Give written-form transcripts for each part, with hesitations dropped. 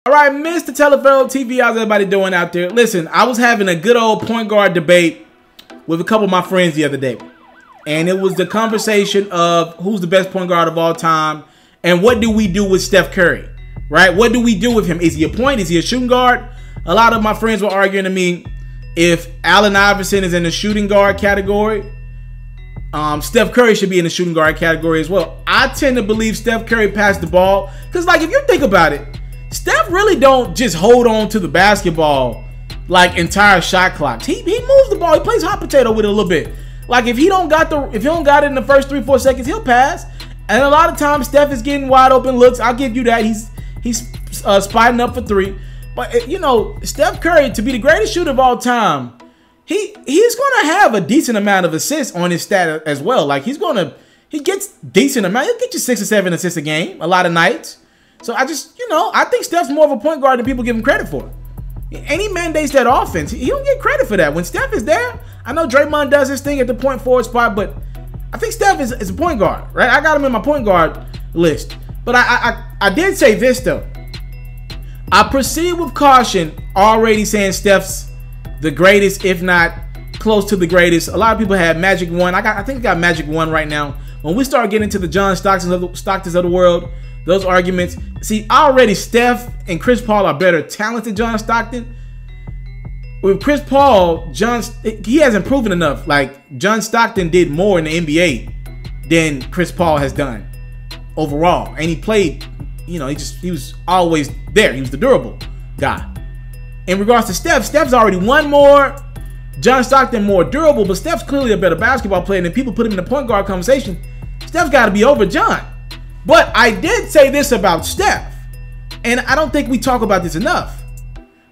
All right, Mr. TALIAFERRO TV, how's everybody doing out there? Listen, I was having a good old point guard debate with a couple of my friends the other day. And it was the conversation of who's the best point guard of all time and what do we do with Steph Curry, right? What do we do with him? Is he a point? Is he a shooting guard? A lot of my friends were arguing to me if Allen Iverson is in the shooting guard category, Steph Curry should be in the shooting guard category as well. I tend to believe Steph Curry passed the ball because, like, if you think about it, Steph really don't just hold on to the basketball like entire shot clocks. He moves the ball. He plays hot potato with it a little bit. Like if he don't got it in the first 3-4 seconds, he'll pass. And a lot of times Steph is getting wide open looks. I'll give you that. He's spotting up for three. But you know, Steph Curry, to be the greatest shooter of all time, he's gonna have a decent amount of assists on his stat as well. Like he gets decent amount. He'll get you 6 or 7 assists a game a lot of nights. So I think Steph's more of a point guard than people give him credit for. And he mandates that offense. He don't get credit for that. When Steph is there, I know Draymond does his thing at the point forward spot, but I think Steph is a point guard, right? I got him in my point guard list. But I did say this, though. I proceed with caution, already saying Steph's the greatest, if not close to the greatest. A lot of people have Magic 1. I think I got Magic 1 right now. When we start getting into the John Stocktons of the world, those arguments. See, already Steph and Chris Paul are better talent than John Stockton. With Chris Paul, he hasn't proven enough. Like, John Stockton did more in the NBA than Chris Paul has done overall. And he played, you know, he was always there. He was the durable guy. In regards to Steph's already won more. John Stockton more durable, but Steph's clearly a better basketball player. And if people put him in the point guard conversation, Steph's got to be over John. But I did say this about Steph, and I don't think we talk about this enough.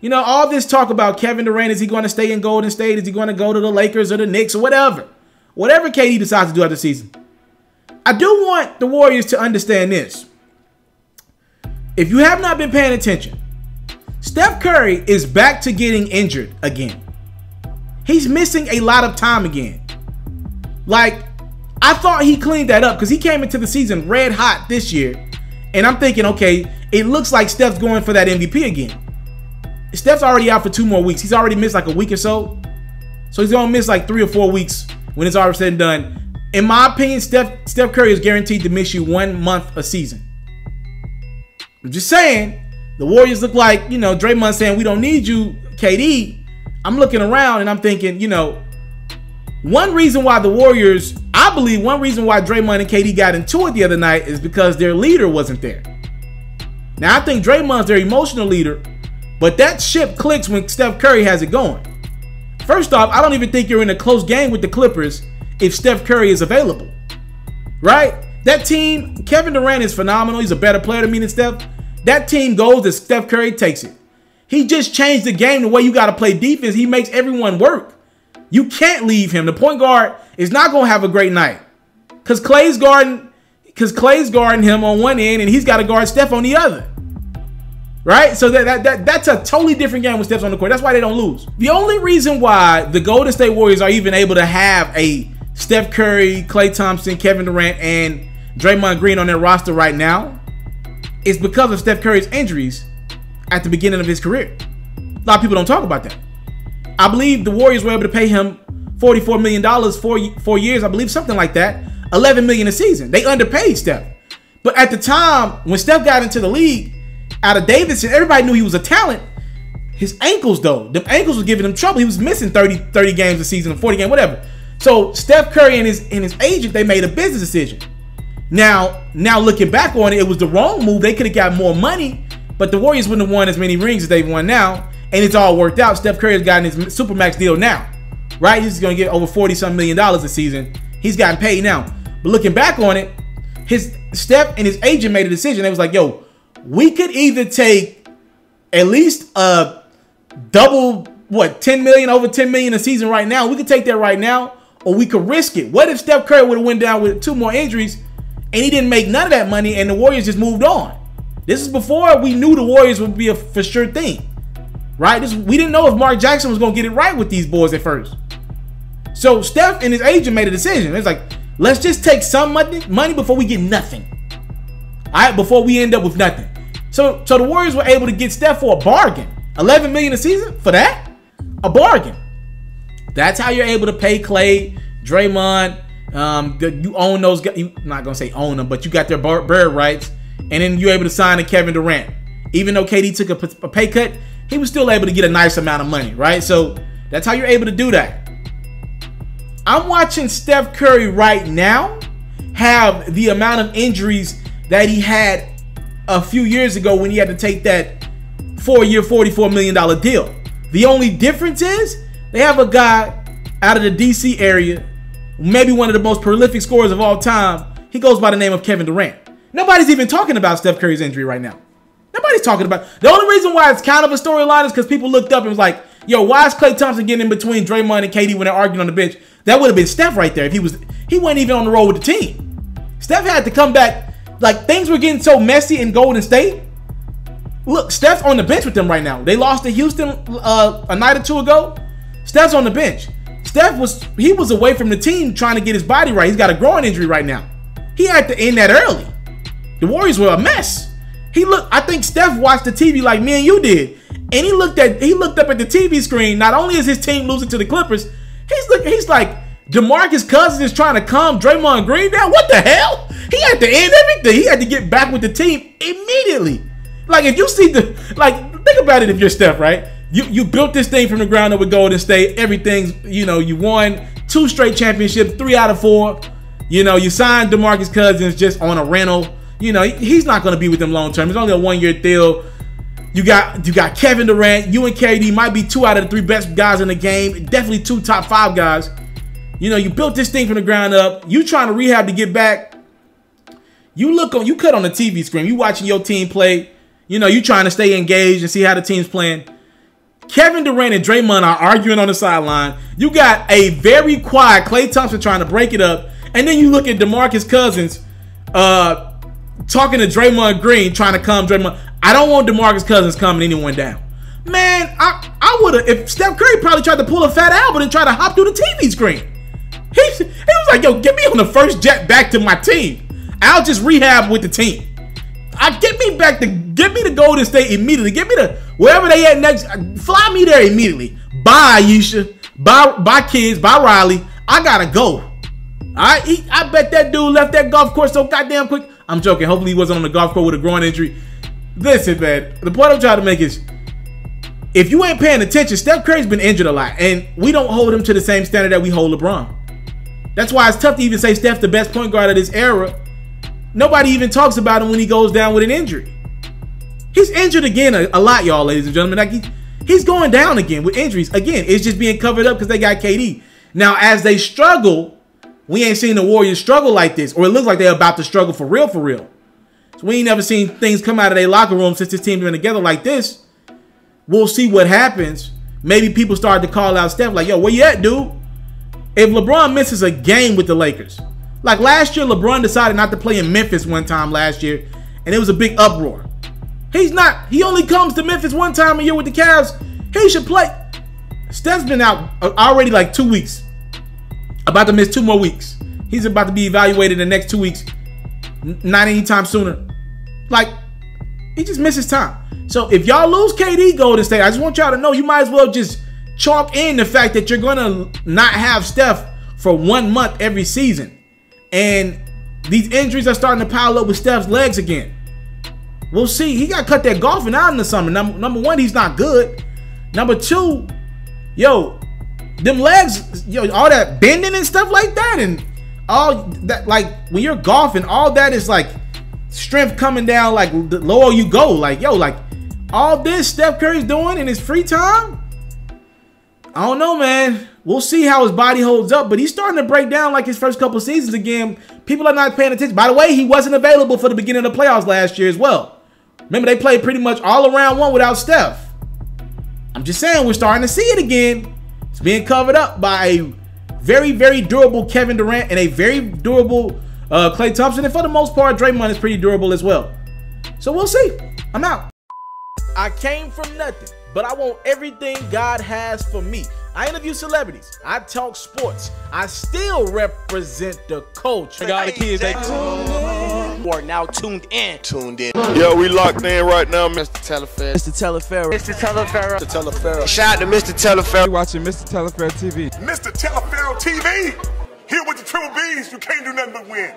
You know, all this talk about Kevin Durant, is he going to stay in Golden State? Is he going to go to the Lakers or the Knicks or whatever? Whatever KD decides to do after the season. I do want the Warriors to understand this. If you have not been paying attention, Steph Curry is back to getting injured again. He's missing a lot of time again. Like, I thought he cleaned that up because he came into the season red hot this year. And I'm thinking, okay, it looks like Steph's going for that MVP again. Steph's already out for 2 more weeks. He's already missed like a week or so. So he's going to miss like 3 or 4 weeks when it's all said and done. In my opinion, Steph Curry is guaranteed to miss you 1 month a season. I'm just saying, the Warriors look like, you know, Draymond saying, we don't need you, KD. I'm looking around and I'm thinking, you know, one reason why the Warriors, I believe one reason why Draymond and KD got into it the other night is because their leader wasn't there. Now, I think Draymond's their emotional leader, but that ship clicks when Steph Curry has it going. First off, I don't even think you're in a close game with the Clippers if Steph Curry is available, right? That team, Kevin Durant is phenomenal. He's a better player to me than Steph. That team goes as Steph Curry takes it. He just changed the game the way you got to play defense. He makes everyone work. You can't leave him. The point guard is not going to have a great night because Clay's guarding him on one end and he's got to guard Steph on the other. Right? So that's a totally different game when Steph's on the court. That's why they don't lose. The only reason why the Golden State Warriors are even able to have a Steph Curry, Klay Thompson, Kevin Durant, and Draymond Green on their roster right now is because of Steph Curry's injuries at the beginning of his career. A lot of people don't talk about that. I believe the Warriors were able to pay him $44 million for 4 years. I believe something like that. $11 million a season. They underpaid Steph. But at the time, when Steph got into the league, out of Davidson, everybody knew he was a talent. His ankles, though. The ankles was giving him trouble. He was missing 30 games a season, 40 games, whatever. So Steph Curry and his agent, they made a business decision. Now looking back on it, it was the wrong move. They could have got more money, but the Warriors wouldn't have won as many rings as they've won now. And it's all worked out. Steph Curry has gotten his Supermax deal now, right? He's going to get over $40-something million a season. He's gotten paid now. But looking back on it, Steph and his agent made a decision. They was like, yo, we could either take at least a double, what, 10 million, over 10 million a season right now. We could take that right now, or we could risk it. What if Steph Curry would have went down with 2 more injuries and he didn't make none of that money and the Warriors just moved on? This is before we knew the Warriors would be a for sure thing. Right? We didn't know if Mark Jackson was going to get it right with these boys at first. So Steph and his agent made a decision. It's like, let's just take some money before we get nothing. All right, before we end up with nothing. So the Warriors were able to get Steph for a bargain. $11 million a season for that? A bargain. That's how you're able to pay Clay, Draymond. You own those guys. You're not going to say own them, but you got their bird rights. And then you're able to sign a Kevin Durant. Even though KD took a pay cut, he was still able to get a nice amount of money, right? So that's how you're able to do that. I'm watching Steph Curry right now have the amount of injuries that he had a few years ago when he had to take that 4-year, $44 million deal. The only difference is they have a guy out of the DC area, maybe one of the most prolific scorers of all time. He goes by the name of Kevin Durant. Nobody's even talking about Steph Curry's injury right now. Nobody's talking about. The only reason why it's kind of a storyline is because people looked up and was like, yo, why is Klay Thompson getting in between Draymond and KD when they're arguing on the bench? That would have been Steph right there if he wasn't even on the road with the team. Steph had to come back. Like, things were getting so messy in Golden State. Look, Steph's on the bench with them right now. They lost to Houston a night or two ago. Steph's on the bench. Steph was away from the team trying to get his body right. He's got a groin injury right now. He had to end that early. The Warriors were a mess. I think Steph watched the TV like me and you did. And he looked up at the TV screen. Not only is his team losing to the Clippers, he's like, DeMarcus Cousins is trying to calm Draymond Green down. What the hell? He had to end everything. He had to get back with the team immediately. Like, if you see think about it if you're Steph, right? You built this thing from the ground up with Golden State. Everything's, you won 2 straight championships, 3 out of 4. You signed DeMarcus Cousins just on a rental. He's not going to be with them long term. It's only a 1-year deal. You got Kevin Durant. You and KD might be 2 out of the 3 best guys in the game. Definitely 2 top 5 guys. You built this thing from the ground up. You trying to rehab to get back. You cut on the TV screen. You watching your team play. You trying to stay engaged and see how the team's playing. Kevin Durant and Draymond are arguing on the sideline. You got a very quiet Klay Thompson trying to break it up. And then you look at DeMarcus Cousins talking to Draymond Green, trying to calm Draymond. I don't want DeMarcus Cousins calming anyone down. Man, I would have, if Steph Curry probably tried to pull a Fat Albert and try to hop through the TV screen. He was like, yo, get me on the first jet back to my team. I'll just rehab with the team. Get me to Golden State immediately. Get me to wherever they at next. Fly me there immediately. Bye, Aisha. Bye, kids. Bye, Riley. I gotta go. I bet that dude left that golf course so goddamn quick. I'm joking. Hopefully he wasn't on the golf course with a groin injury. Listen, man. The point I'm trying to make is, if you ain't paying attention, Steph Curry's been injured a lot, and we don't hold him to the same standard that we hold LeBron. That's why it's tough to even say Steph's the best point guard of this era. Nobody even talks about him when he goes down with an injury. He's injured again a lot, y'all, ladies and gentlemen. Like he's going down again with injuries. Again, it's just being covered up because they got KD. Now, as they struggle, we ain't seen the Warriors struggle like this, or it looks like they're about to struggle for real, for real. So we ain't never seen things come out of their locker room since this team been together like this. We'll see what happens. Maybe people start to call out Steph like, yo, where you at, dude? If LeBron misses a game with the Lakers, like last year, LeBron decided not to play in Memphis one time last year, and it was a big uproar. He only comes to Memphis one time a year with the Cavs. He should play. Steph's been out already like 2 weeks. About to miss 2 more weeks. He's about to be evaluated in the next 2 weeks. Not anytime sooner. Like, he just misses time. So if y'all lose KD Golden State, I just want y'all to know you might as well just chalk in the fact that you're going to not have Steph for 1 month every season. And these injuries are starting to pile up with Steph's legs again. We'll see. He got cut that golfing out in the summer. Number 1, he's not good. Number 2, yo, them legs, yo, all that bending and stuff like that, and all that, like when you're golfing, all that is like strength coming down, like the lower you go. Like, yo, like all this Steph Curry's doing in his free time, I don't know, man. We'll see how his body holds up, but he's starting to break down like his first couple seasons again. People are not paying attention. By the way, he wasn't available for the beginning of the playoffs last year as well. Remember, they played pretty much all around 1 without Steph. I'm just saying, we're starting to see it again. It's being covered up by a very, very durable Kevin Durant and a very durable Klay Thompson. And for the most part, Draymond is pretty durable as well. So we'll see. I'm out. I came from nothing, but I want everything God has for me. I interview celebrities. I talk sports. I still represent the culture. I got the kids. You are now tuned in. Yo, we locked in right now, Mr. TALIAFERRO'S. Mr. TALIAFERRO'S. Mr. TALIAFERRO'S. Mr. TALIAFERRO'S. Shout out to Mr. TALIAFERRO'S. You're watching Mr. TALIAFERRO'S TV. Mr. TALIAFERRO'S TV. Here with the triple B's, you can't do nothing but win.